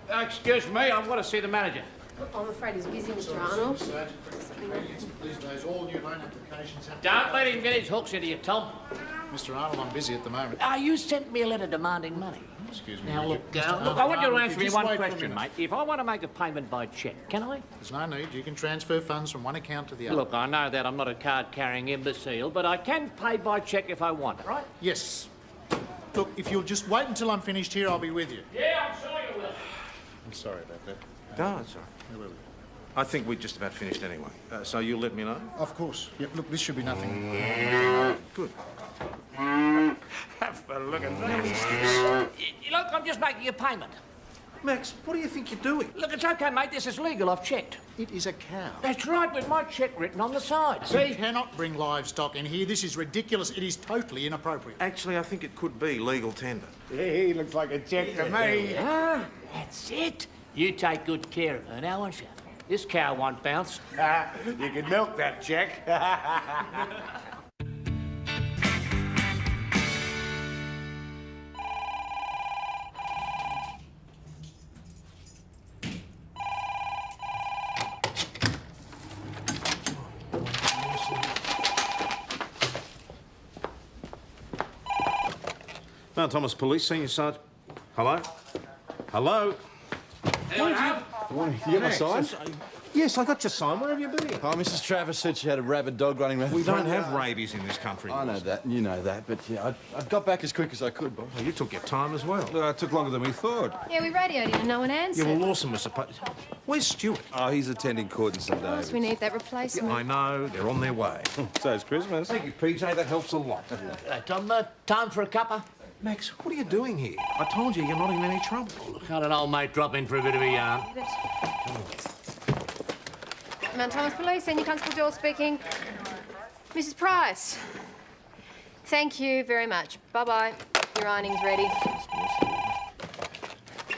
Excuse me, I've got to see the manager. I'm afraid he's busy, Mr. Arnold. These days, all new loan applications have... Don't let him get his hooks into you, Tom. Mr. Arnold, I'm busy at the moment. You sent me a letter demanding money. Excuse me. Now, look, Mr. I want you to Arnold, answer me just one wait for a question, minute. mate. If I want to make a payment by cheque, can I? There's no need. You can transfer funds from one account to the other. Look, I know that I'm not a card-carrying imbecile, but I can pay by cheque if I want, right? Yes. Look, if you'll just wait until I'm finished here, I'll be with you. Yeah, I'm sure you will. I'm sorry about that. No, it's all right. Where were we? I think we're just about finished anyway. So you'll let me know? Of course. Yep, look, this should be nothing. Good. Have a look at that. Look, I'm just making a payment. Max, what do you think you're doing? Look, it's OK, mate. This is legal. I've checked. It is a cow. That's right, with my cheque written on the side. You See? cannot bring livestock in here. This is ridiculous. It is totally inappropriate. Actually, I think it could be legal tender. He looks like a cheque to me. Ah, that's it. You take good care of her now, won't you? This cow won't bounce. You can milk that cheque. Mount Thomas Police, Senior Sergeant. Hello? Hello? You get my sign? Yes, I got your sign. Where have you been? Oh, Mrs. Travis said she had a rabid dog running around. We the don't front have yard. rabies in this country. I know that, and you know that, but yeah, I got back as quick as I could, Bob. Well, you took your time as well. It took longer than we thought. Yeah, we radioed him and no one answered. Yeah, well, Lawson was supposed... Where's Stuart? Oh, he's attending court in St. Of course, David's. we need that replacement. I know, they're on their way. So it's Christmas. Thank you, PJ. That helps a lot. Tom, time for a cuppa? Max, what are you doing here? I told you, you're not in any trouble. Look, had an old mate drop in for a bit of a yarn. Mount Thomas Police, Senior Constable Joel speaking. Mrs. Price. Thank you very much. Bye-bye. Your ironing's ready.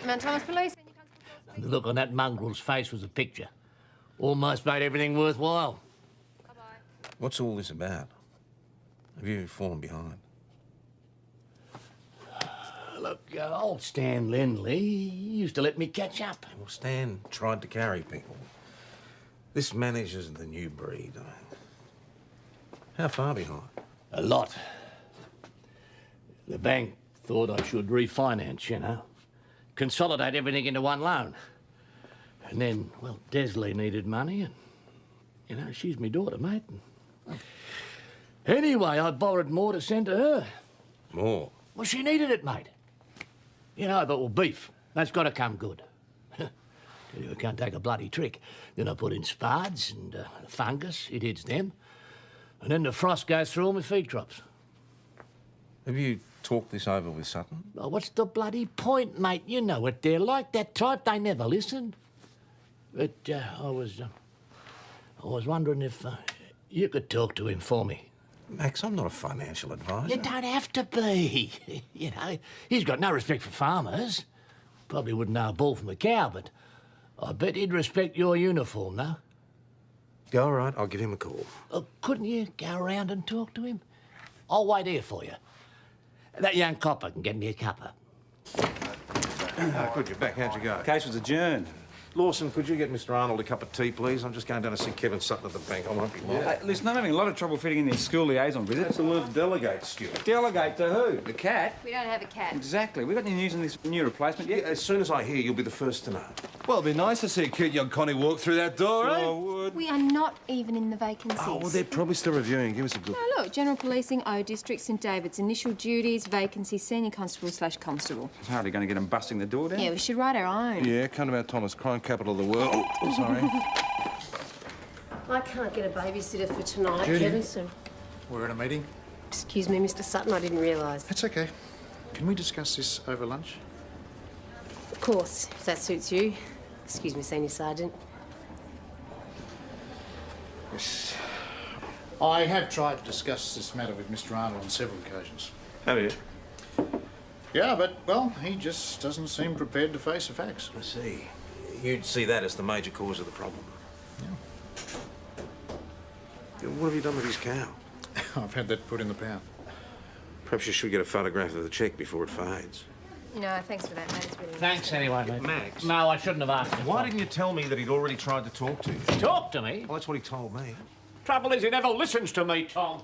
Mount Thomas Police, Senior Constable Joel The look on that mongrel's face was a picture. Almost made everything worthwhile. Bye-bye. What's all this about? Have you fallen behind? Look, old Stan Lindley used to let me catch up. Well, Stan tried to carry people. This manager's the new breed. How far behind? A lot. The bank thought I should refinance, you know. Consolidate everything into one loan. And then, well, Desley needed money and, you know, she's my daughter, mate. Anyway, I borrowed more to send to her. More? Well, she needed it, mate. You know, I thought, well, beef, that's got to come good. Tell you, I can't take a bloody trick. Then I put in spards and fungus, it hits them. And then the frost goes through all my feed crops. Have you talked this over with Sutton? Oh, what's the bloody point, mate? You know what they're like, that type, they never listen. But I was wondering if you could talk to him for me. Max, I'm not a financial advisor. You don't have to be. You know, he's got no respect for farmers. Probably wouldn't know a bull from a cow, but I bet he'd respect your uniform, though. Yeah, all right, I'll give him a call. Couldn't you go around and talk to him? I'll wait here for you. That young copper can get me a cuppa. Good, you're back. How'd you go? Case was adjourned. Lawson, could you get Mr. Arnold a cup of tea, please? I'm just going down to see Kevin Sutton at the bank. I won't be long. Hey, listen, I'm having a lot of trouble fitting in these school liaison visits. That's the word delegate, Stuart. Delegate to who? The cat? We don't have a cat. Exactly. We got any news on this new replacement yet? As soon as I hear, you'll be the first to know. Well, it'd be nice to see cute young Connie walk through that door, eh? I would. We are not even in the vacancies. Oh, well, they're probably still reviewing. Give us a good... Oh, look, General Policing, O District, St David's, initial duties, vacancy, Senior Constable/Constable. It's hardly going to get them busting the door down. Yeah, we should write our own. Yeah, come about Thomas, crime capital of the world. Oh, sorry. I can't get a babysitter for tonight, Judy. Kevin, so... We're in a meeting. Excuse me, Mr Sutton, I didn't realise. That's okay. Can we discuss this over lunch? Of course, if that suits you. Excuse me, Senior Sergeant. Yes. I have tried to discuss this matter with Mr. Arnold on several occasions. Have you? Yeah, but, well, he just doesn't seem prepared to face the facts. I see. You'd see that as the major cause of the problem. Yeah. What have you done with his cow? I've had that put in the pound. Perhaps you should get a photograph of the cheque before it fades. No, thanks for that, mate. It's really Thanks anyway, mate. Max? No, I shouldn't have asked. Why didn't you tell me that he'd already tried to talk to you? Talk to me? Well, that's what he told me. Trouble is, he never listens to me, Tom.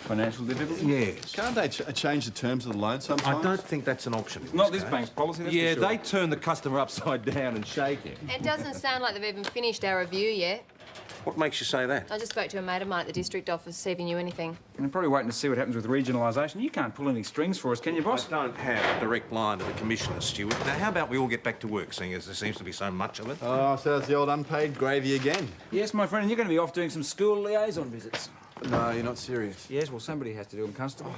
Financial difficulty? Yes. Can't they change the terms of the loan sometimes? I don't think that's an option. in Not this case. bank's policy, that's Yeah, for sure. they turn the customer upside down and shake him. It doesn't sound like they've even finished our review yet. What makes you say that? I just spoke to a mate of mine at the district office, see if he knew anything. I'm probably waiting to see what happens with regionalisation. You can't pull any strings for us, can you, boss? I don't have a direct line to the Commissioner, Stuart. Now, how about we all get back to work, seeing as there seems to be so much of it? Oh, so it's the old unpaid gravy again. Yes, my friend, and you're going to be off doing some school liaison visits. No, you're not serious. Yes, well, somebody has to do them, Constable.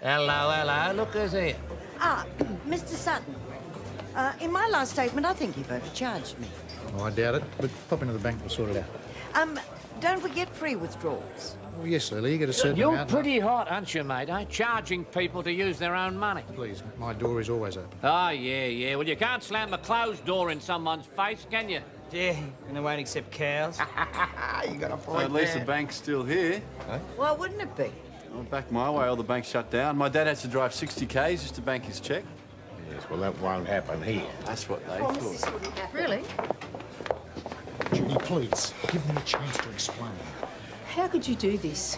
Hello, hello. Look who's here. Ah, Mr. Sutton. In my last statement, I think you've overcharged me. Oh, I doubt it, but pop into the bank, we'll sort it out. Don't we get free withdrawals? Well, yes, Lily, you get a certain You're amount. pretty hot, aren't you, mate, eh? Charging people to use their own money. Please, my door is always open. Oh, yeah. Well, you can't slam a closed door in someone's face, can you? Yeah, and they won't accept cows. You got a point. At least the bank's still here. Why wouldn't it be? Well, back my way, all the banks shut down. My dad has to drive 60 k's just to bank his cheque. Yes, well, that won't happen here. That's what they thought. Really? Judy, please, give me a chance to explain. How could you do this?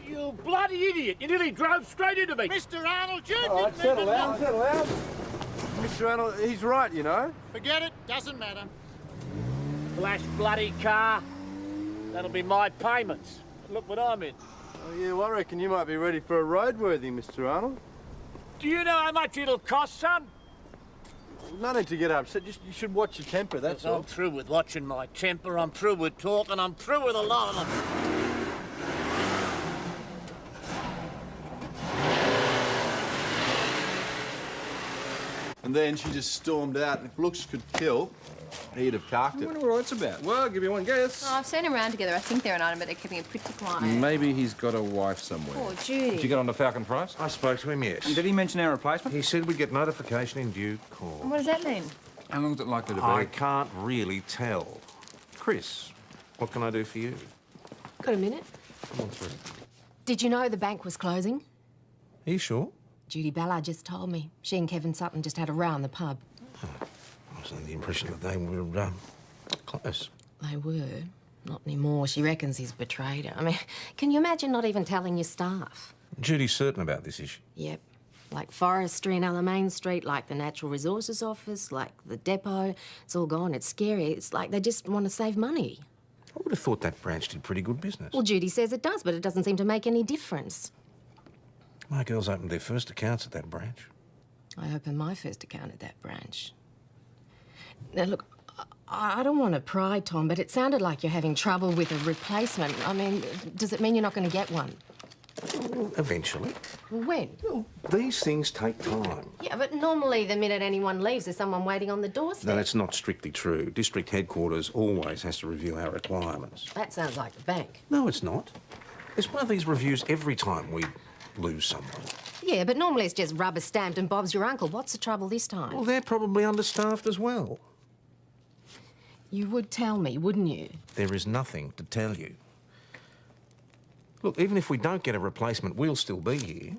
You bloody idiot! You nearly drove straight into me. Mr. Arnold, you All right, settle down, settle down. Mr. Arnold, he's right, you know. Forget it, doesn't matter. Flash bloody car. That'll be my payments. Look what I'm in. Oh, yeah, well, I reckon you might be ready for a roadworthy, Mr. Arnold. Do you know how much it'll cost, son? No need to get upset. Just you should watch your temper, that's I'm all. through with watching my temper. I'm through with talking. I'm through with a lot of them. And then she just stormed out. If looks could kill, he'd have carked I it. wonder what that's about. Well, I'll give you one guess. Oh, I've seen them around together. I think they're an item, but they're keeping it pretty quiet. Maybe he's got a wife somewhere. Poor Did you Judy. get on to Falcon Price? I spoke to him, yes. And did he mention our replacement? He said we'd get notification in due course. What does that mean? How long's it likely to be? I can't really tell. Chris, what can I do for you? Got a minute? Come on through. Did you know the bank was closing? Are you sure? Judy Ballard just told me. She and Kevin Sutton just had a row in the pub. I was under the impression that they were close. They were. Not anymore. She reckons he's betrayed her. I mean, can you imagine not even telling your staff? Judy's certain about this issue. Yep. Like forestry and other Main Street, like the Natural Resources Office, like the depot. It's all gone. It's scary. It's like they just want to save money. I would have thought that branch did pretty good business. Well, Judy says it does, but it doesn't seem to make any difference. My girls opened their first accounts at that branch. I opened my first account at that branch. Now, look, I don't want to pry, Tom, but it sounded like you're having trouble with a replacement. I mean, does it mean you're not going to get one? Eventually. When? These things take time. Yeah, but normally the minute anyone leaves, there's someone waiting on the doorstep. No, that's not strictly true. District headquarters always has to review our requirements. That sounds like the bank. No, it's not. There's one of these reviews every time we lose someone. Yeah, but normally it's just rubber stamped and Bob's your uncle. What's the trouble this time? Well, they're probably understaffed as well. You would tell me, wouldn't you? There is nothing to tell you. Look, even if we don't get a replacement, we'll still be here.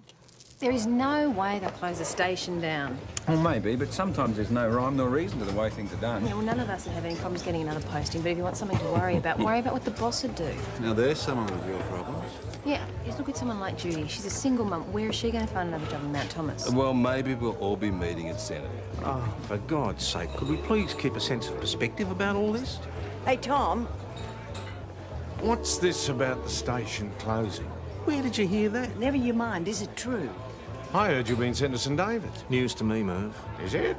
There is no way they'll close the station down. Well, maybe, but sometimes there's no rhyme nor reason to the way things are done. Yeah, well, none of us would have any problems getting another posting, but if you want something to worry about what the boss would do. Now there's someone with real problems. Yeah, just look at someone like Judy. She's a single mum. Where is she going to find another job in Mount Thomas? Well, maybe we'll all be meeting at Senate. Oh, for God's sake, could we please keep a sense of perspective about all this? Hey, Tom. What's this about the station closing? Where did you hear that? Never you mind, is it true? I heard you've been sent to St David's. News to me, Merv. Is it?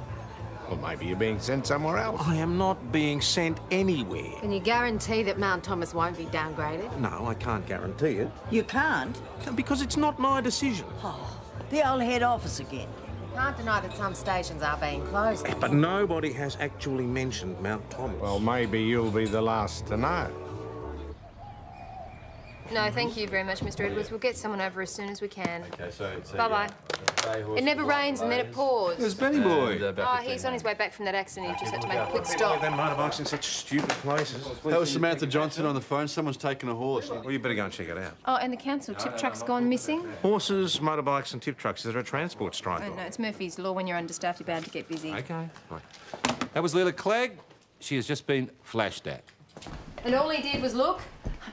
Well, maybe you're being sent somewhere else. I am not being sent anywhere. Can you guarantee that Mount Thomas won't be downgraded? No, I can't guarantee it. You can't? Because it's not my decision. The old head office again. Can't deny that some stations are being closed. But nobody has actually mentioned Mount Thomas. Well, maybe you'll be the last to know. No, thank you very much, Mr. Edwards. We'll get someone over as soon as we can. Okay, so Bye-bye. It never rains and then it pours. There's Benny Boy. Oh, he's on his way back from that accident. He just had to make a quick stop. Them motorbikes in such stupid places. That was Samantha Johnson on the phone. Someone's taken a horse. Well, you better go and check it out. Oh, and the council tip truck's gone missing? Horses, motorbikes and tip trucks. Is there a transport strike? Oh, no, it's Murphy's Law. When you're understaffed, you're bound to get busy. Okay. Right. That was Lila Clegg. She has just been flashed at. And all he did was look?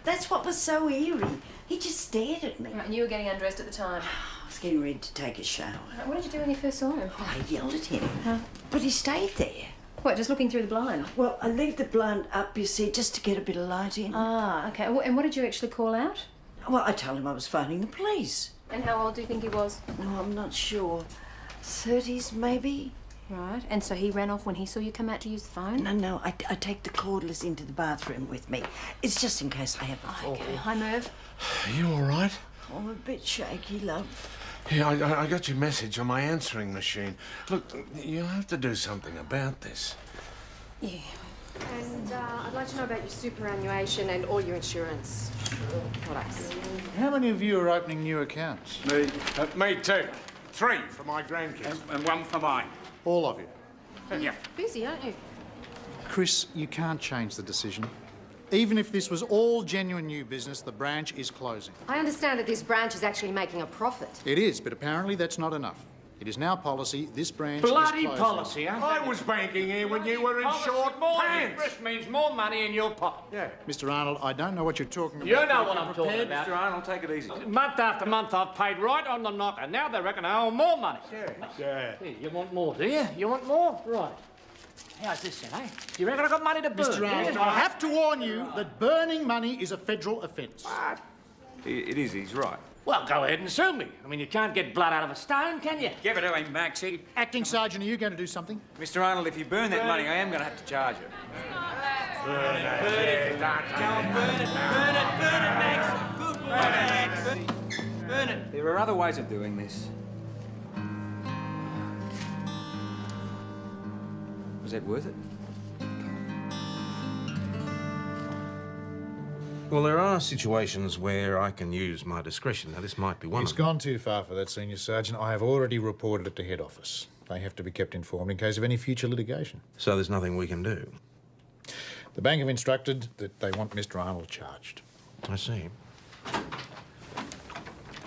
That's what was so eerie. He just stared at me. Right, and you were getting undressed at the time. I was getting ready to take a shower. What did you do when you first saw him? I yelled at him. But he stayed there. What, just looking through the blind? Well, I leave the blind up, you see, just to get a bit of light in. Ah, OK. And what did you actually call out? Well, I told him I was phoning the police. And how old do you think he was? No, I'm not sure. 30s, maybe? Right. And so he ran off when he saw you come out to use the phone? No, I take the cordless into the bathroom with me. It's just in case I have a fall. OK. Hi, Merv. Are you all right? I'm a bit shaky, love. Yeah, I got your message on my answering machine. Look, you'll have to do something about this. Yeah. And I'd like to know about your superannuation and all your insurance products. How many of you are opening new accounts? Me? Me too. 3 for my grandkids. And one for mine. All of you. Yeah. Busy, aren't you? Chris, you can't change the decision. Even if this was all genuine new business, the branch is closing. I understand that this branch is actually making a profit. It is, but apparently that's not enough. It is now policy. This branch Bloody is closing. policy, huh? I was banking here when you were in short more pants. interest means more money in your pocket. Yeah. Mr. Arnold, I don't know what you're talking about. You know but what if I'm you're talking prepared- about. Mr. Arnold, take it easy. Month after month, I've paid right on the knocker. Now they reckon I owe more money. Yeah. Here, you want more, do you? You want more? Right. How's this, then, eh? Do you reckon I've got money to burn? Mr. Arnold, Yeah. I have to warn you that burning money is a federal offence. It is, he's right. Well, go ahead and sue me. I mean, you can't get blood out of a stone, can you? Give it to him, Maxie. Acting Sergeant, are you going to do something? Mr. Arnold, if you burn that money, I am going to have to charge you. Burn it. There are other ways of doing this. Was that worth it? Well, there are situations where I can use my discretion. Now, this might be one It's of them. gone too far for that, Senior Sergeant. I have already reported it to head office. They have to be kept informed in case of any future litigation. So there's nothing we can do. The bank have instructed that they want Mr. Arnold charged. I see.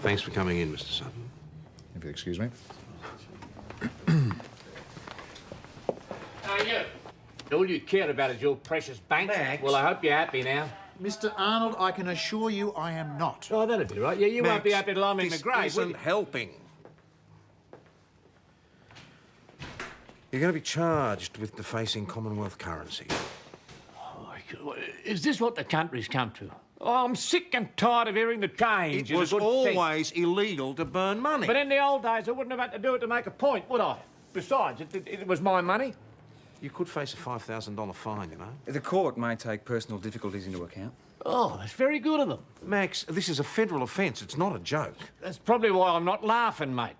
Thanks for coming in, Mr. Sutton. If you'll excuse me. Now, you. All you care about is your precious bank. Max. Well, I hope you're happy now. Mr. Arnold, I can assure you I am not. Oh, that'd be right. Yeah, you won't be happy till I'm in the this grave, will isn't you? helping. You're going to be charged with defacing Commonwealth currency. Is this what the country's come to? Oh, I'm sick and tired of hearing the change It is was a good thing. always illegal to burn money. But in the old days, I wouldn't have had to do it to make a point, would I? Besides, it was my money. You could face a $5,000 fine, you know. The court may take personal difficulties into account. Oh, that's very good of them. Max, this is a federal offence. It's not a joke. That's probably why I'm not laughing, mate.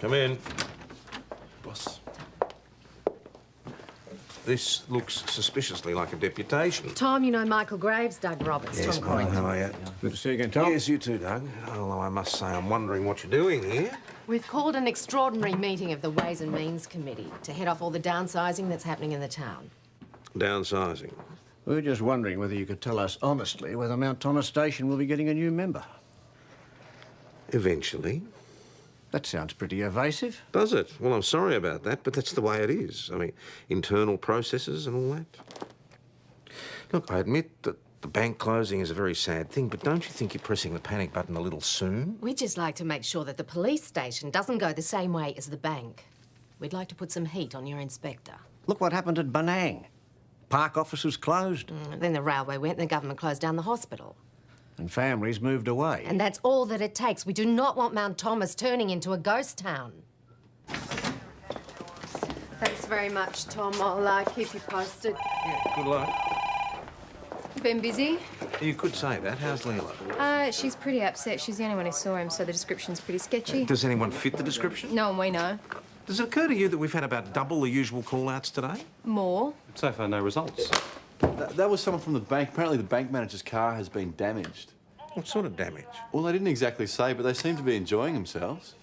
Come in. Boss. This looks suspiciously like a deputation. Tom, you know Michael Graves, Doug Roberts. Yes, Tom Michael, Croydon. how are you? Good to see you again, Tom. Yes, you too, Doug. Although I must say I'm wondering what you're doing here. We've called an extraordinary meeting of the Ways and Means Committee to head off all the downsizing that's happening in the town. Downsizing. We were just wondering whether you could tell us honestly whether Mount Thomas Station will be getting a new member. Eventually. That sounds pretty evasive. Does it? Well, I'm sorry about that, but that's the way it is. I mean, internal processes and all that. Look, I admit that the bank closing is a very sad thing, but don't you think you're pressing the panic button a little soon? We'd just like to make sure that the police station doesn't go the same way as the bank. We'd like to put some heat on your inspector. Look what happened at Benang. Park office was closed. Then the railway went and the government closed down the hospital. And families moved away. And that's all that it takes. We do not want Mount Thomas turning into a ghost town. Thanks very much, Tom. I'll keep you posted. Yeah, good luck. Been busy? You could say that. How's Leela? She's pretty upset. She's the only one who saw him, so the description's pretty sketchy. Does anyone fit the description? No one we know. Does it occur to you that we've had about double the usual call-outs today? More? So far, no results. That was someone from the bank. Apparently the bank manager's car has been damaged. What sort of damage? Well, they didn't exactly say, but they seem to be enjoying themselves.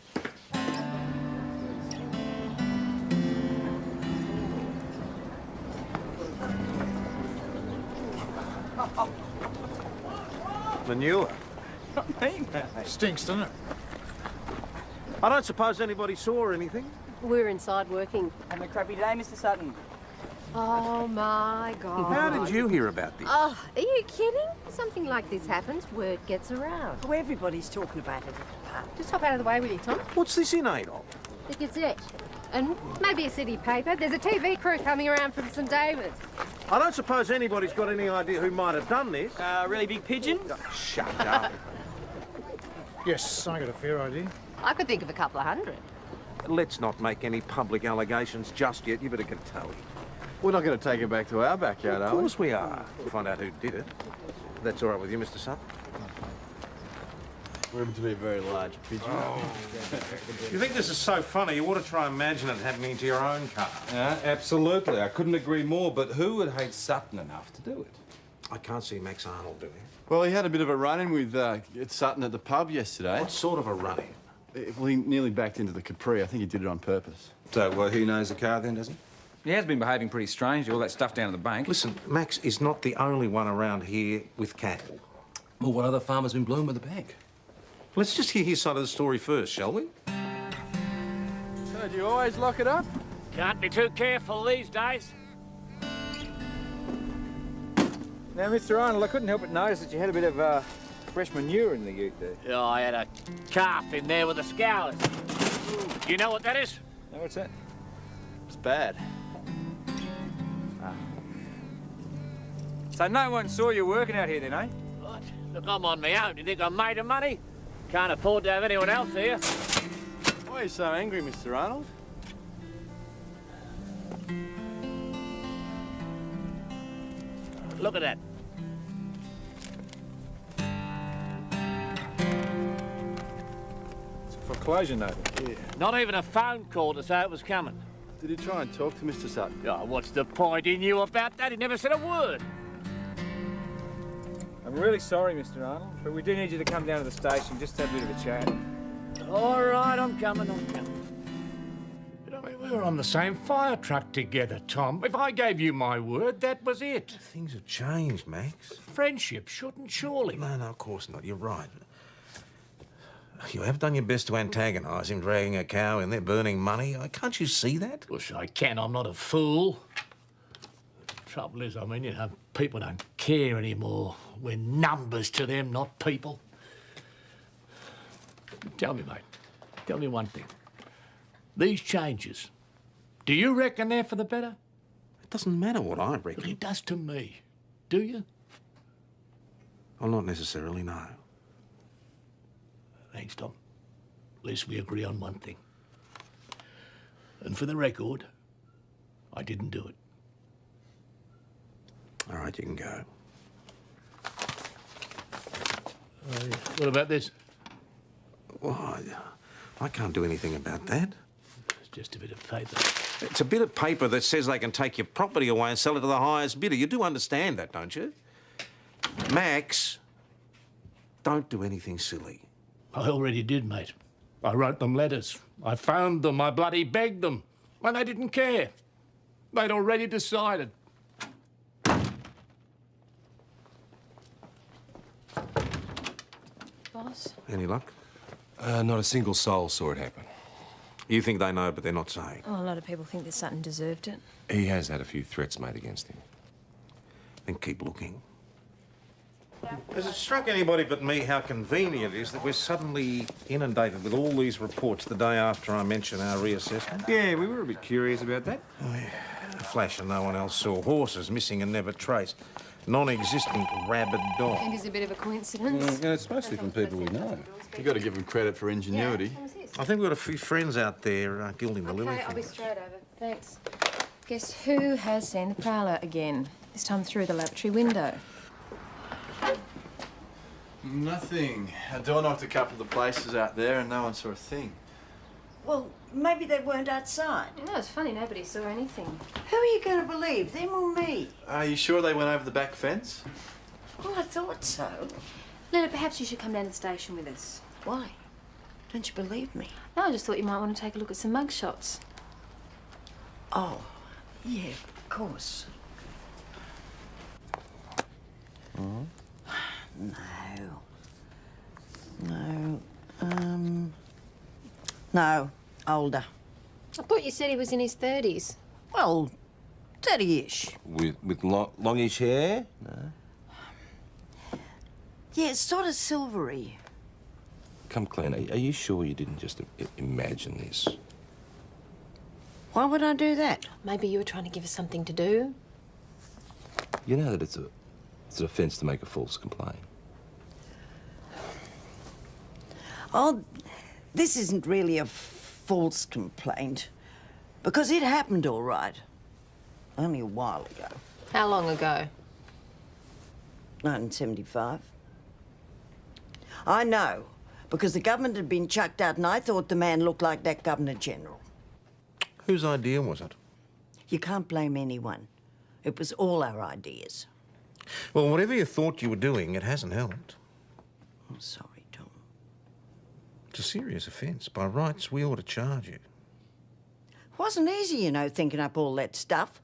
Manure. Stinks, doesn't it? I don't suppose anybody saw anything. We're inside working. Having a crappy day, Mr. Sutton? Oh, my God. How did you hear about this? Oh, are you kidding? Something like this happens, word gets around. Oh, everybody's talking about it at the pub. Just hop out of the way, will you, Tom? What's this in aid of? The Gazette. And maybe a city paper. There's a TV crew coming around from St David's. I don't suppose anybody's got any idea who might have done this. Really big pigeon? Shut up. Yes, I got a fair idea. I could think of a couple of hundred. Let's not make any public allegations just yet. You better get Tony. We're not going to take it back to our backyard, Of are we? course we are. We'll find out who did it. That's all right with you, Mr. Sutton? We're to be a very large pigeon. You think this is so funny, you ought to try and imagine it happening to your own car. Yeah, absolutely. I couldn't agree more, but who would hate Sutton enough to do it? I can't see Max Arnold doing it. Well, he had a bit of a run-in with Sutton at the pub yesterday. What sort of a run-in? Well, he nearly backed into the Capri. I think he did it on purpose. So, well, he knows the car then, does he? He has been behaving pretty strangely, all that stuff down at the bank. Listen, Max is not the only one around here with cattle. Well, what other farmer's been blown with the bank? Let's just hear his side of the story first, shall we? So, do you always lock it up? Can't be too careful these days. Now, Mr. Arnold, I couldn't help but notice that you had a bit of fresh manure in the ute there. Oh, I had a calf in there with the scours. Do you know what that is? No, what's that? It's bad. So no one saw you working out here then, eh? What? Look, I'm on my own. Do you think I'm made of money? Can't afford to have anyone else here. Why are you so angry, Mr. Arnold? Look at that. It's a foreclosure notice. Yeah. Not even a phone call to say it was coming. Did he try and talk to Mr. Sutton? Oh, what's the point? He knew about that. He never said a word. I'm really sorry, Mr. Arnold, but we do need you to come down to the station just to have a bit of a chat. All right, I'm coming. You know, we were on the same fire truck together, Tom. If I gave you my word, that was it. Things have changed, Max. Friendship shouldn't, surely. No, of course not. You're right. You have done your best to antagonise him, dragging a cow in there, burning money. Can't you see that? Of course I can. I'm not a fool. The trouble is, I mean, you know, people don't care anymore. We're numbers to them, not people. Tell me, mate. Tell me one thing. These changes, do you reckon they're for the better? It doesn't matter what I reckon. Well, it does to me. Do you? Well, not necessarily, no. Thanks, Tom. At least we agree on one thing. And for the record, I didn't do it. All right, you can go. What about this? Well, I can't do anything about that. It's just a bit of paper. It's a bit of paper that says they can take your property away and sell it to the highest bidder. You do understand that, don't you? Max, don't do anything silly. I already did, mate. I wrote them letters. I found them. I bloody begged them. And they didn't care. They'd already decided. Boss? Any luck? Not a single soul saw it happen. You think they know, but they're not saying. Oh, a lot of people think that Sutton deserved it. He has had a few threats made against him. Then keep looking. Has it struck anybody but me how convenient it is that we're suddenly inundated with all these reports the day after I mention our reassessment? Yeah, we were a bit curious about that. Oh, yeah. A flash and no one else saw. Horses missing and never traced. Non-existent rabid dog. And it's a bit of a coincidence. Yeah, it's mostly from people we know. You've got to give him credit for ingenuity. I think we've got a few friends out there gilding the lily. Okay, I'll be straight over. Thanks. Guess who has seen the prowler again? This time through the lavatory window. Nothing. I door knocked a couple of the places out there and no one saw a thing. Well, maybe they weren't outside. No, it's funny, nobody saw anything. Who are you going to believe, them or me? Are you sure they went over the back fence? Well, I thought so. Lila, perhaps you should come down to the station with us. Why? Don't you believe me? No, I just thought you might want to take a look at some mug shots. Oh, yeah, of course. No, older. I thought you said he was in his 30s. Well, 30-ish. With longish hair? No. Yeah, it's sort of silvery. Come clean, are you sure you didn't just imagine this? Why would I do that? Maybe you were trying to give us something to do. You know that it's an offence to make a false complaint. Oh, this isn't really a false complaint. Because it happened all right. Only a while ago. How long ago? 1975. I know, because the government had been chucked out and I thought the man looked like that Governor-General. Whose idea was it? You can't blame anyone. It was all our ideas. Well, whatever you thought you were doing, it hasn't helped. I'm sorry, Tom. It's a serious offence. By rights, we ought to charge you. It wasn't easy, you know, thinking up all that stuff.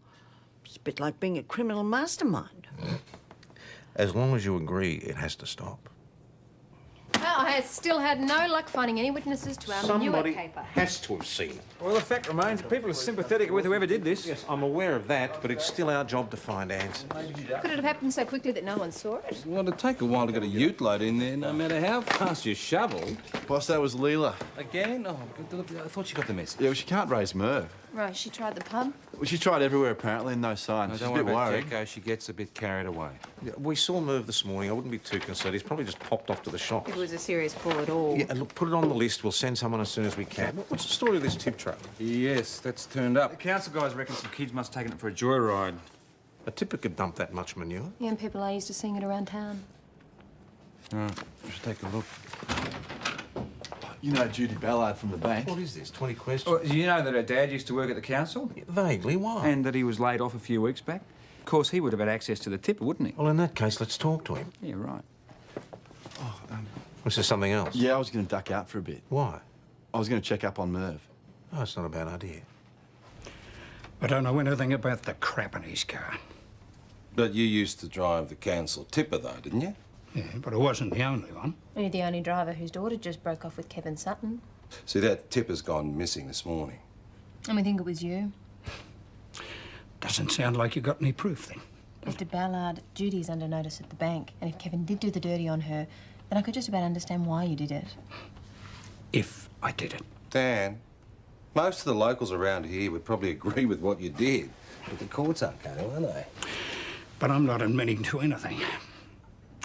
It's a bit like being a criminal mastermind. As long as you agree, it has to stop. Well, I have still had no luck finding any witnesses to our manure caper. has to have seen it. Well, the fact remains, people are sympathetic with whoever did this. Yes, I'm aware of that, but it's still our job to find answers. Could it have happened so quickly that no one saw it? Well, it'd take a while to get a ute load in there, no matter how fast you shovel. Boss, that was Leela. Again? Oh, I thought you got the message. Yeah, well, she can't raise Merv. Right, she tried the pub. Well, she tried everywhere, apparently, and no sign. No, She's don't a worry bit about worried. Jacko. She gets a bit carried away. Yeah, we saw Merv this morning. I wouldn't be too concerned. He's probably just popped off to the shop. If it was a serious pull at all. Yeah, and look, put it on the list. We'll send someone as soon as we can. What's the story of this tip truck? Yes, that's turned up. The council guys reckon some kids must have taken it for a joyride. A tipper could dump that much manure. Young people are used to seeing it around town. We should take a look. You know Judy Ballard from the bank. What is this, 20 questions? Oh, you know that her dad used to work at the council? Vaguely, why? And that he was laid off a few weeks back? Of course, he would have had access to the tipper, wouldn't he? Well, in that case, let's talk to him. Yeah, right. Was there something else? Yeah, I was going to duck out for a bit. Why? I was going to check up on Merv. Oh, it's not a bad idea. I don't know anything about the crap in his car. But you used to drive the council tipper, though, didn't you? Yeah, but I wasn't the only one. You're the only driver whose daughter just broke off with Kevin Sutton. See, that tipper's gone missing this morning. And we think it was you. Doesn't sound like you got any proof, then. Mr. Ballard, Judy's under notice at the bank, and if Kevin did do the dirty on her, then I could just about understand why you did it. If I did it. Dan, most of the locals around here would probably agree with what you did. But the courts aren't going to, are they? But I'm not admitting to anything.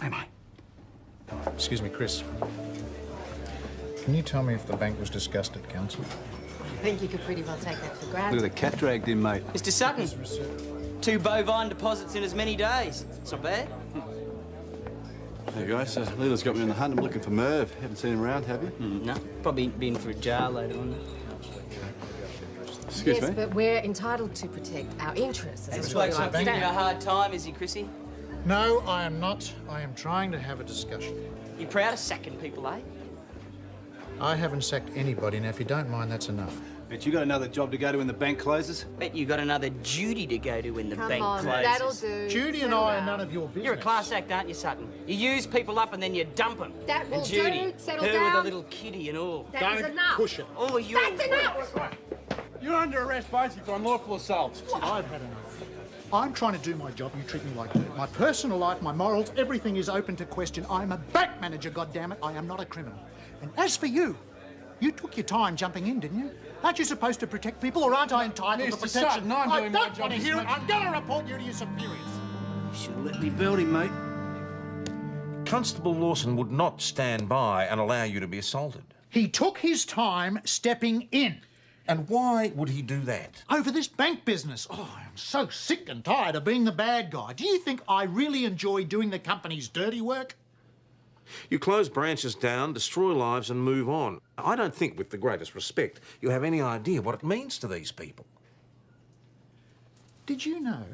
Am I? Excuse me, Chris. Can you tell me if the bank was discussed at council? I think you could pretty well take that for Look granted. at the cat dragged in, mate. Mr. Sutton, 2 bovine deposits in as many days. It's not bad. There you go. So Leela's got me on the hunt. I'm looking for Merv. Haven't seen him around, have you? No, probably been for a jar later on. Excuse Yes, me? but we're entitled to protect our interests. This As bloke's well. giving you a hard time, is he, Chrissy? No, I am not. I am trying to have a discussion. You proud of sacking people, eh? I haven't sacked anybody. Now, if you don't mind, that's enough. Bet you got another job to go to when the bank closes? Bet you got another duty to go to when the Come bank on, closes. that'll do. Judy and I are none of your business. You're a class act, aren't you, Sutton? You use people up and then you dump them. That will and Judy, do. Settle her down. with a little kitty and all. That is enough. Push it. Oh, you're... That's enough! You're under arrest, basically, for unlawful assault. I've had enough. I'm trying to do my job. You treat me like dirt. My personal life, my morals, everything is open to question. I'm a bank manager, goddammit. I am not a criminal. And as for you, you took your time jumping in, didn't you? Aren't you supposed to protect people, or aren't I entitled to Mr. protection? Sutton, I'm I doing my don't job want to as hear it. much- I'm going to report you to your superiors. You should let me build him, mate. Constable Lawson would not stand by and allow you to be assaulted. He took his time stepping in. And why would he do that? Over this bank business. Oh, I'm so sick and tired of being the bad guy. Do you think I really enjoy doing the company's dirty work? You close branches down, destroy lives and move on. I don't think, with the greatest respect, you have any idea what it means to these people. Did you know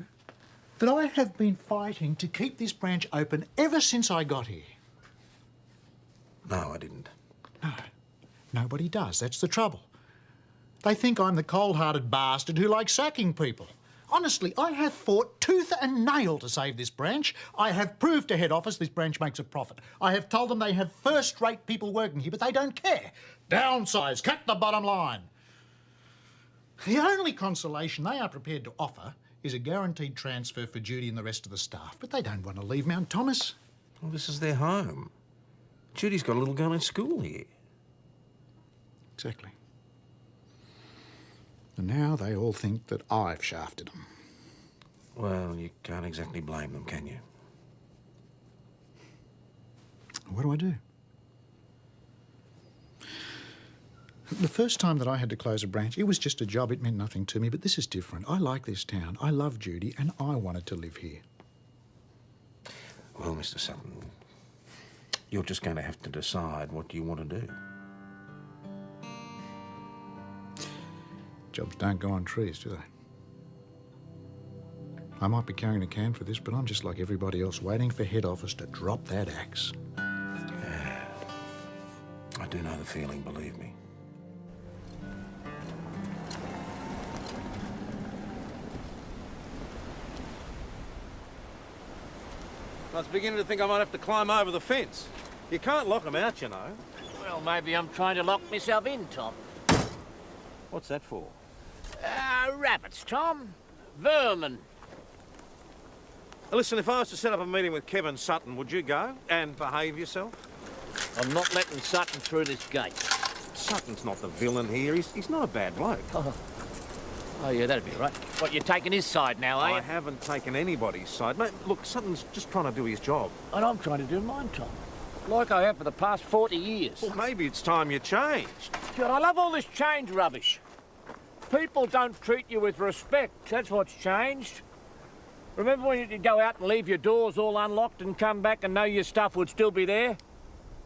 that I have been fighting to keep this branch open ever since I got here? No, I didn't. No, nobody does. That's the trouble. They think I'm the cold-hearted bastard who likes sacking people. Honestly, I have fought tooth and nail to save this branch. I have proved to head office this branch makes a profit. I have told them they have first-rate people working here, but they don't care. Downsize, cut the bottom line. The only consolation they are prepared to offer is a guaranteed transfer for Judy and the rest of the staff, but they don't want to leave Mount Thomas. Well, this is their home. Judy's got a little girl in school here. Exactly. And now they all think that I've shafted them. Well, you can't exactly blame them, can you? What do I do? The first time that I had to close a branch, it was just a job. It meant nothing to me, but this is different. I like this town. I love Judy, and I wanted to live here. Well, Mr. Sutton, you're just going to have to decide what you want to do. Jobs don't go on trees, do they? I might be carrying a can for this, but I'm just like everybody else, waiting for head office to drop that axe. I do know the feeling, believe me. I was beginning to think I might have to climb over the fence. You can't lock them out, you know. Well, maybe I'm trying to lock myself in, Tom. What's that for? Rabbits, Tom. Vermin. Listen, if I was to set up a meeting with Kevin Sutton, would you go and behave yourself? I'm not letting Sutton through this gate. Sutton's not the villain here. He's not a bad bloke. Oh, yeah, that'd be right. What, you're taking his side now, are you? I haven't taken anybody's side. Mate, look, Sutton's just trying to do his job. And I'm trying to do mine, Tom. Like I have for the past 40 years. Well, maybe it's time you changed. God, I love all this change rubbish. People don't treat you with respect. That's what's changed. Remember when you'd go out and leave your doors all unlocked and come back and know your stuff would still be there?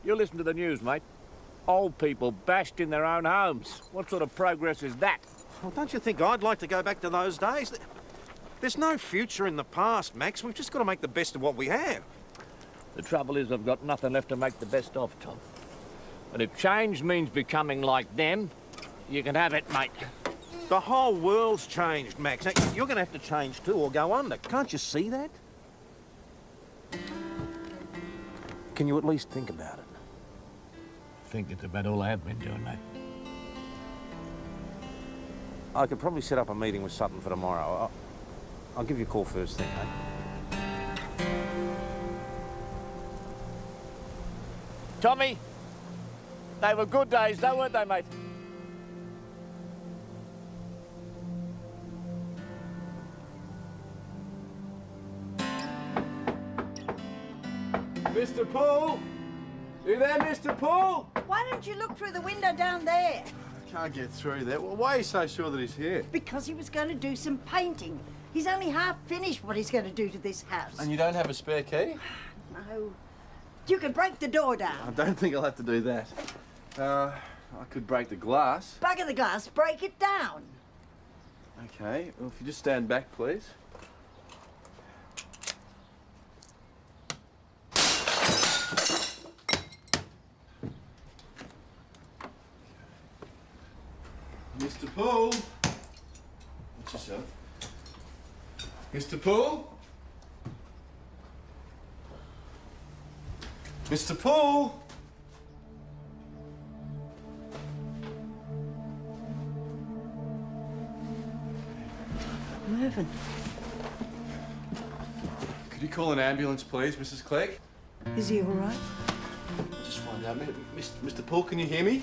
You listen to the news, mate. Old people bashed in their own homes. What sort of progress is that? Well, don't you think I'd like to go back to those days? There's no future in the past, Max. We've just got to make the best of what we have. The trouble is I've got nothing left to make the best of, Tom. And if change means becoming like them, you can have it, mate. The whole world's changed, Max. Now, you're going to have to change too or go under. Can't you see that? Can you at least think about it? I think it's about all I have been doing, mate. I could probably set up a meeting with Sutton for tomorrow. I'll give you a call first thing, eh? Tommy, they were good days, though, weren't they, mate? Mr. Poole? You there, Mr. Poole? Why don't you look through the window down there? I can't get through there. Well, why are you so sure that he's here? Because he was going to do some painting. He's only half finished what he's going to do to this house. And you don't have a spare key? No. You can break the door down. I don't think I'll have to do that. I could break the glass. Bugger the glass, break it down. Okay, well, if you just stand back, please. Mr. Poole? Watch yourself. Mr. Poole? Mr. Poole? Moving. Could you call an ambulance, please, Mrs. Clegg? Is he all right? Just find out. Mr. Poole, can you hear me?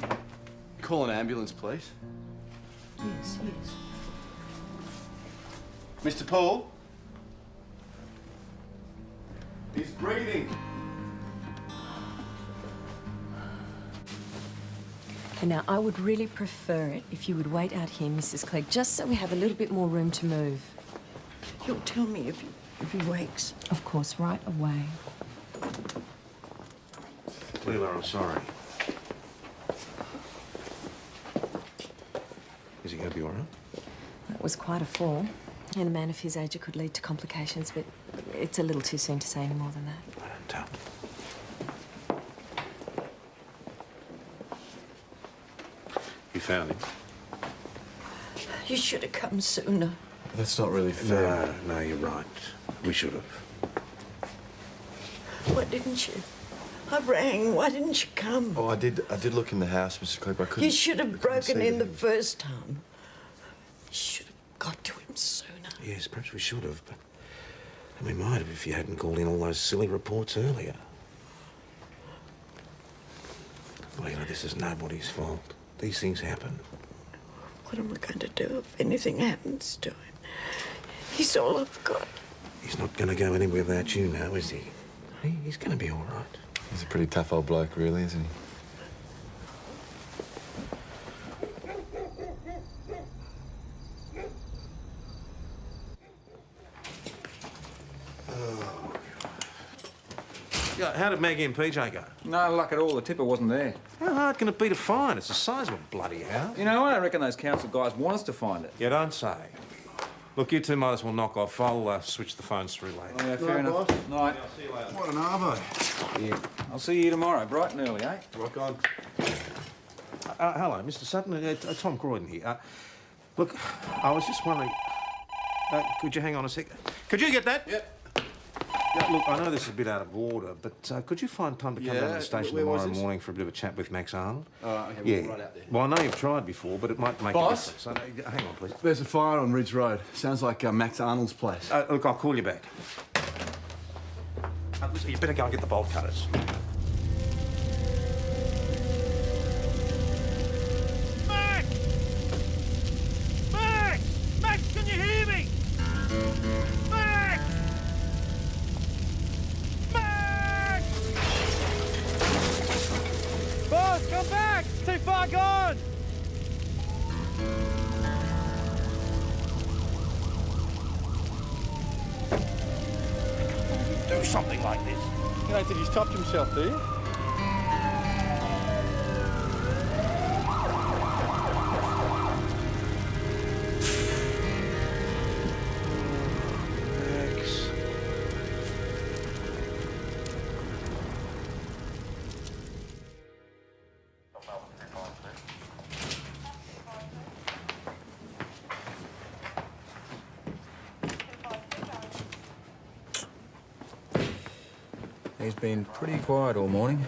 Call an ambulance, please. Yes, yes. Mr. Poole? He's breathing. Okay, now, I would really prefer it if you would wait out here, Mrs. Clegg, just so we have a little bit more room to move. You'll tell me if he wakes. Of course, right away. Leela, I'm sorry. Is he going to be all right? It was quite a fall. In a man of his age, it could lead to complications, but it's a little too soon to say any more than that. I don't tell. You found him? You should have come sooner. That's not really fair. No, you're right. We should have. Why didn't you? I rang. Why didn't you come? Oh, I did look in the house, Mr. Clegg, but I couldn't... You should have broken see in the him. first time. You should have got to him sooner. Yes, perhaps we should have, but... And we might have if you hadn't called in all those silly reports earlier. Leela, this is nobody's fault. These things happen. What am I going to do if anything happens to him? He's all I've got. He's not going to go anywhere without you now, is he? He's going to be all right. He's a pretty tough old bloke, really, isn't he? Yeah, how did Maggie and PJ go? No luck at all. The tipper wasn't there. How hard can it be to find? It's the size of a bloody house. You know, I don't reckon those council guys want us to find it. You don't say. Look, you two might as well knock off. I'll switch the phones through later. Oh, yeah, fair enough. Night. I'll see you later. What an arvo. Yeah. I'll see you tomorrow, bright and early, eh? Rock on. Hello, Mr. Sutton. Tom Croydon here. Look, I was just wondering... could you hang on a sec? Could you get that? Yep. Yeah, look, I know this is a bit out of order, but could you find time to come down to the station tomorrow morning for a bit of a chat with Max Arnold? Okay, Yeah. we'll right out there. Well, I know you've tried before, but it might make Boss? a difference. Hang on, please. There's a fire on Ridge Road. Sounds like Max Arnold's place. Look, I'll call you back. Listen, you better go and get the bolt cutters. Max! Max! Max, can you hear me? Max! Max! Boss, come back! It's too far gone! Do something like this. You don't think he's topped himself, do you? Max. He's been pretty quiet all morning.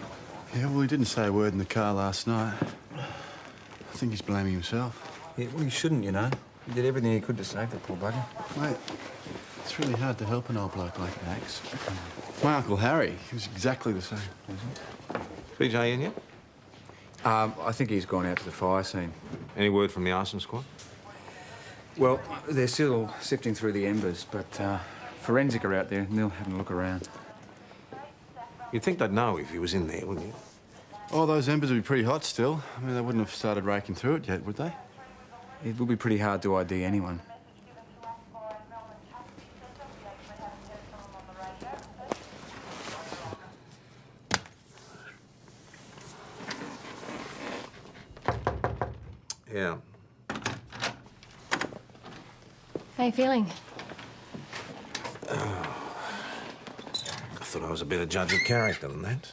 Yeah, well, he didn't say a word in the car last night. I think he's blaming himself. Yeah, well, he shouldn't, you know. He did everything he could to save the poor bugger. Mate, it's really hard to help an old bloke like Max. My Uncle Harry, he was exactly the same. PJ in yet? I think he's gone out to the fire scene. Any word from the arson squad? Well, they're still sifting through the embers, but forensic are out there and they'll have a look around. You'd think they'd know if he was in there, wouldn't you? Oh, those embers would be pretty hot still. I mean, they wouldn't have started raking through it yet, would they? It would be pretty hard to ID anyone. Yeah. How you feeling? I thought I was a better judge of character than that.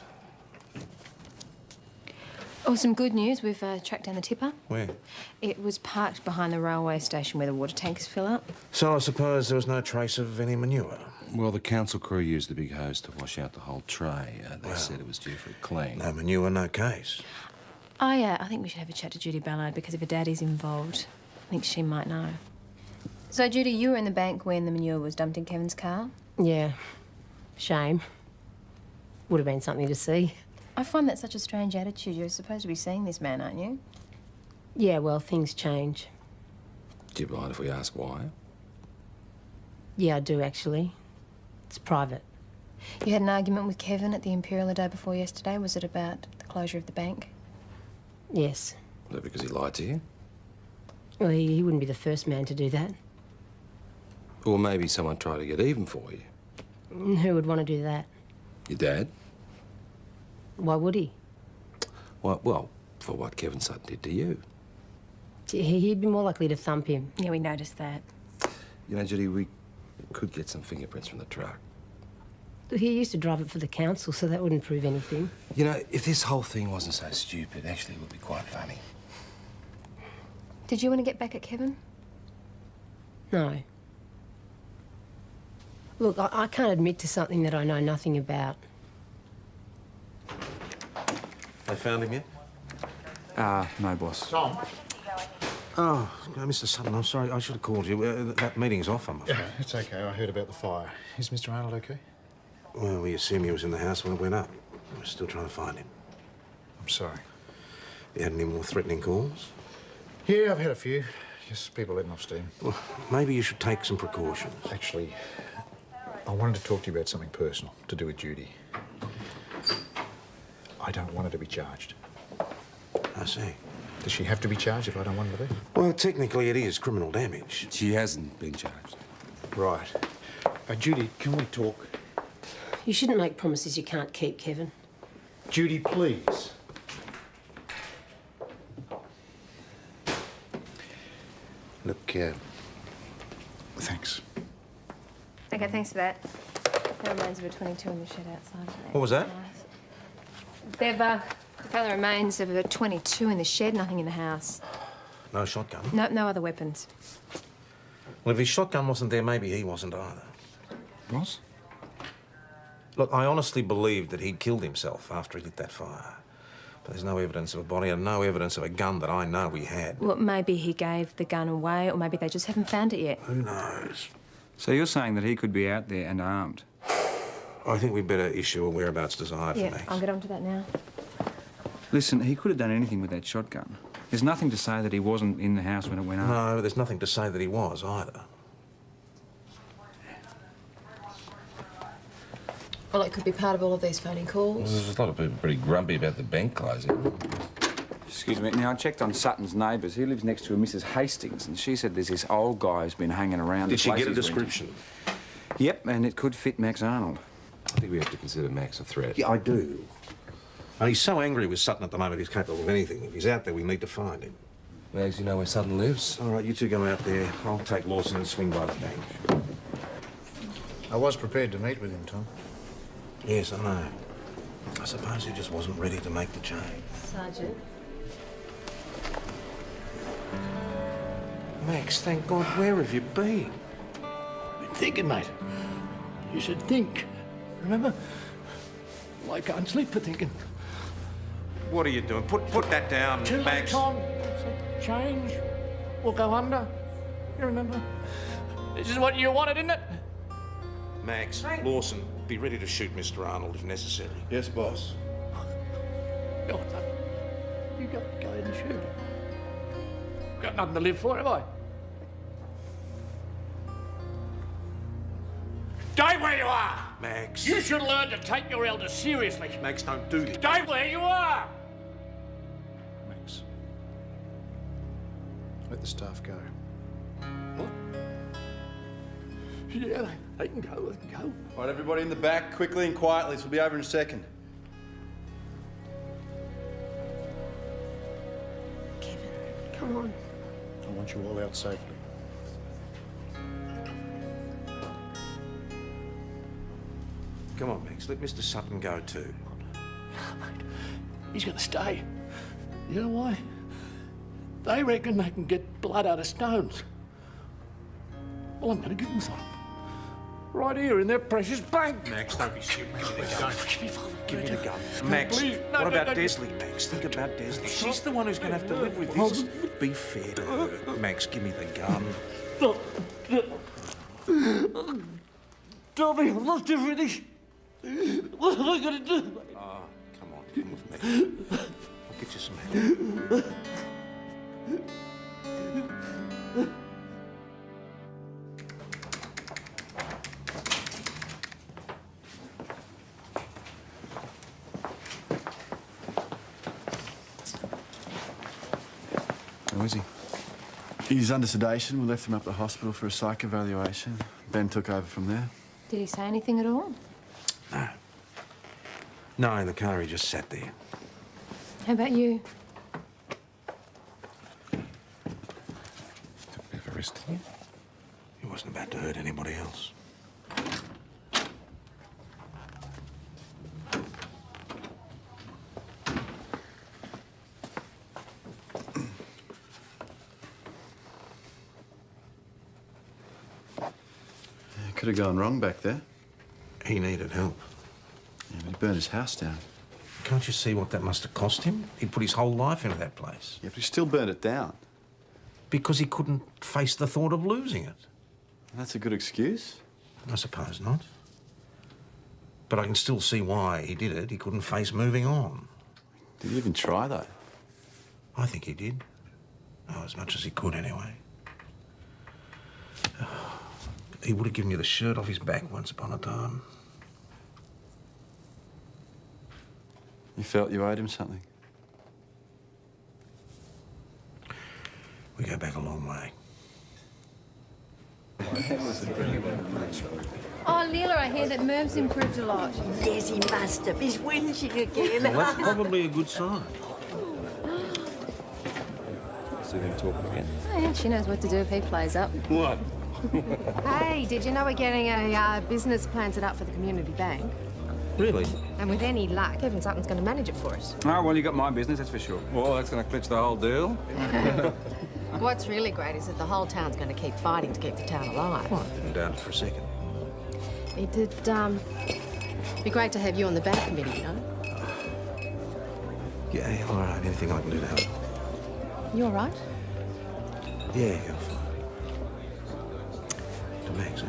Oh, some good news. We've tracked down the tipper. Where? It was parked behind the railway station where the water tanks fill up. So I suppose there was no trace of any manure? Well, the council crew used the big hose to wash out the whole tray. They said it was due for a clean. No manure, no case. I think we should have a chat to Judy Ballard because if her daddy's involved, I think she might know. So, Judy, you were in the bank when the manure was dumped in Kevin's car? Yeah. Shame. Would have been something to see. I find that such a strange attitude. You're supposed to be seeing this man, aren't you? Yeah, well, things change. Do you mind if we ask why? Yeah, I do, actually. It's private. You had an argument with Kevin at the Imperial the day before yesterday. Was it about the closure of the bank? Yes. Was that because he lied to you? Well, he wouldn't be the first man to do that. Or maybe someone tried to get even for you? Who would want to do that? Your dad? Well, he wouldn't be the first man to do that. Or maybe someone tried to get even for you. Your dad? Well, he wouldn't be the first man to do that. Who would want to do that? You dad? Why would he? Well, for what Kevin Sutton did to you. He'd be more likely to thump him. Yeah, we noticed that. You know, Judy, we could get some fingerprints from the truck. Look, he used to drive it for the council, so that wouldn't prove anything. You know, if this whole thing wasn't so stupid, actually it would be quite funny. Did you want to get back at Kevin? No. Look, I can't admit to something that I know nothing about. They found him yet? No, boss. Tom? Oh, Mr. Sutton, I'm sorry. I should have called you. That meeting's off, I'm afraid. Yeah, it's okay. I heard about the fire. Is Mr. Arnold okay? Well, we assume he was in the house when it went up. We're still trying to find him. I'm sorry. You had any more threatening calls? Yeah, I've had a few. Just people letting off steam. Well, maybe you should take some precautions. Actually, I wanted to talk to you about something personal to do with Judy. I don't want her to be charged. I see. Does she have to be charged if I don't want her to be? Well, technically it is criminal damage. She hasn't been charged. Right. Judy, can we talk? You shouldn't make promises you can't keep, Kevin. Judy, please. Look, thanks. Okay, thanks for that. There remains of a 22 in the shed outside. What was that? They've found the remains of a 22 in the shed, nothing in the house. No shotgun? No other weapons. Well, if his shotgun wasn't there, maybe he wasn't either. Boss? Look, I honestly believed that he'd killed himself after he lit that fire. But there's no evidence of a body and no evidence of a gun that I know he had. Well, maybe he gave the gun away, or maybe they just haven't found it yet. Who knows? So you're saying that he could be out there and armed? I think we'd better issue a whereabouts desired for Yeah, Max. I'll get onto that now. Listen, he could have done anything with that shotgun. There's nothing to say that he wasn't in the house when it went up. No, there's nothing to say that he was either. Well, it could be part of all of these phony calls. There's a lot of people pretty grumpy about the bank closing. Excuse me. Now, I checked on Sutton's neighbours. He lives next to a Mrs. Hastings, and she said there's this old guy who's been hanging around. Did the she place get a he's renting. description? Yep, and it could fit Max Arnold. I think we have to consider Max a threat. Yeah, I do. And he's so angry with Sutton at the moment, he's capable of anything. If he's out there, we need to find him. Max, you know where Sutton lives? All right, you two go out there. I'll take Lawson and swing by the bank. I was prepared to meet with him, Tom. Yes, I know. I suppose he just wasn't ready to make the change. Sergeant. Max, thank God, where have you been? Been thinking, mate. You should think. Remember? I can't sleep for thinking. What are you doing? Put that down, Too late, Max. Tom. Change or go under. You remember? This is what you wanted, isn't it? Max, Lawson, be ready to shoot Mr. Arnold if necessary. Yes, boss. Go on, son. You go ahead and shoot. Got nothing to live for, have I? Stay where you are! Max. You should learn to take your elders seriously. Max, don't do this. Stay where you are! Max. Let the staff go. What? Yeah, they can go, they can go. All right, everybody in the back, quickly and quietly. This will be over in a second. Kevin, come on. I want you all out safely. Come on, Max, let Mr. Sutton go too. Mate, he's gonna stay. You know why? They reckon they can get blood out of stones. Well, I'm gonna give them some. Right here in their precious bank. Max, don't be stupid. Give me the gun. Give me five. Give me the gun. Max, Please. No, what no, about no. Desley, Max? Think about Desley. She's the one who's going to have to live with this. Be fair to her. Max, give me the gun. Stop. Tell me, I'm not doing this. What am I going to do? Oh, come with me. I'll get you some help. How is he? He's under sedation. We left him up at the hospital for a psych evaluation. Ben took over from there. Did he say anything at all? No. No, in the car he just sat there. How about you? Took a bit of a risk, didn't he? He wasn't about to hurt anybody else. Could have gone wrong back there. He needed help. Yeah, but he burned his house down. Can't you see what that must have cost him? He put his whole life into that place. Yeah, but he still burned it down. Because he couldn't face the thought of losing it. That's a good excuse. I suppose not. But I can still see why he did it. He couldn't face moving on. Did he even try, though? I think he did. Oh, as much as he could, anyway. He would have given you the shirt off his back once upon a time. You felt you owed him something? We go back a long way. Oh, Leela, I hear that Merv's improved a lot. Yes, he must have. He's whinging again. Well, that's probably a good sign. See them talking again. And she knows what to do if he plays up. What? Hey, did you know we're getting a business plan set up for the community bank? Really? And with any luck, Evan Sutton's going to manage it for us. Oh, well, you got my business, that's for sure. Well, that's going to clinch the whole deal. What's really great is that the whole town's going to keep fighting to keep the town alive. Well, I didn't doubt it for a second. It'd be great to have you on the bank committee, you know? Yeah, all right. Anything I can do to help. You all right? Yeah, you're fine. To Max, eh?